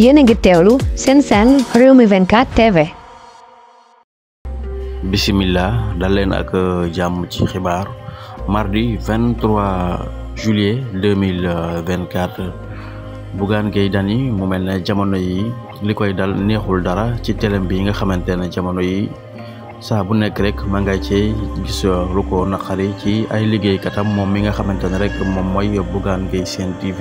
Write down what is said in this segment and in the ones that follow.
yéen a ngi teewlu seen Rewmi 24 TV. Bismillah dal leen ak jàmm ci xibaar mardi 23 juillet 2024 Bougane Gueye Dany mu mel ne jamono yi li koy dal neexul dara ci télém bi nga xamante ne jamono yi saa bu nekk rek ma ngay ci gis lu ko naqari ci ay liggéeykatam moom mi nga xamante ne rek moom mooy Bougane Gueye Sen TV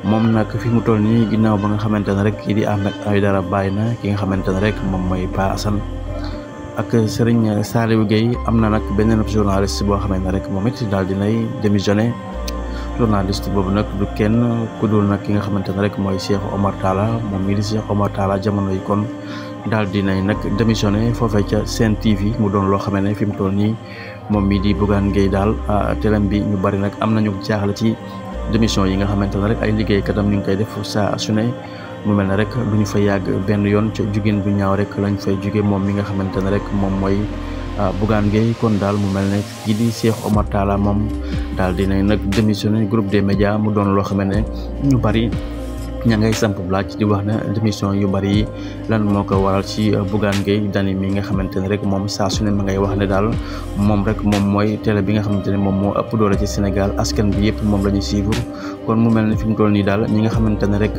moom nag fi mu toll nii ginnaaw ba nga xamante ne rek kii di Ahmed Aïdara bàyyi na ki nga xamante ne rek moom mooy Pa Assane ak Serigne Saliou Gueye am na nag beneen journaliste boo xamante ne rek moom it daal dinay démissionné journaliste boobu nag du kenn ku dul nag ki nga xamante ne rek mooy Cheikh Omar Talla moom mii di Cheikh Omar Talla jamono yi kon daal dinay nag démissionné foofee ca Sen TV mu doon loo xamante ne fi mu toll nii moom mii di Bougane Gueye daal télém bi ñu bari nag am nañu jaaxle ci démission yi nga xamante ne rek ay liggéeykatam ñu ngi koy def saa su ne mu mel ne rek du ñu fa yàgg benn yoon ca jugéen bu ñaaw rek lañ fay jóge moom mi nga xamante ne rek moom mooy Bougane Gueye kon daal mu mel ne kii di Cheikh Omar Talla moom daal dinañ nag démissionné groupe des médias mu doon loo xamante ne ñu bari ña ngay samp laaj di wax ne démission yu bari yi lan moo ko waral ci Bougane Gueye Dany mi nga xamante ne rek moom saa su ne ma ngay wax ne daal moom rek moom mooy télé bi nga xamante ne moom moo ëpp doole ci Sénégal askan bi yëpp moom la ñuy suivre kon mu mel ne fi mu toll nii daal ñi nga xamante ne rek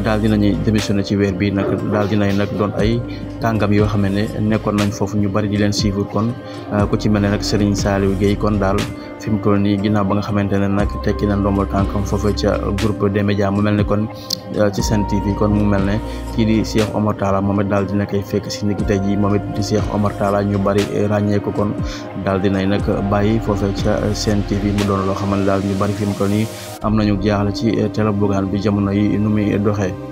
daal dinañuy démissionné ci weer bi nag daal dinay nag doon ay kàngam yoo xam ne nekkoon nañ foofu ñu bari di leen suivre kon ku ci mel ne nag Serigne Saliou Gueye kon daal fi mu toll nii ginnaaw ba nga xamante ne nag tekki na ndombal tànkam foofu ca groupe des médias mu mel ne kon ci Sen TV kon mu mel ne kii di Cheikh Omar Talla moom it daal dina koy fekk si niki tey jii moom it di Cheikh Omar Talla ñu bari ràññee ko kon daal dinay nag bàyyi foofee ca Sen TV mu doon loo xamante daal ñu bari fi mu toll nii am nañu jaaxle ci télé Bougane bi jamono yi nu muy doxee.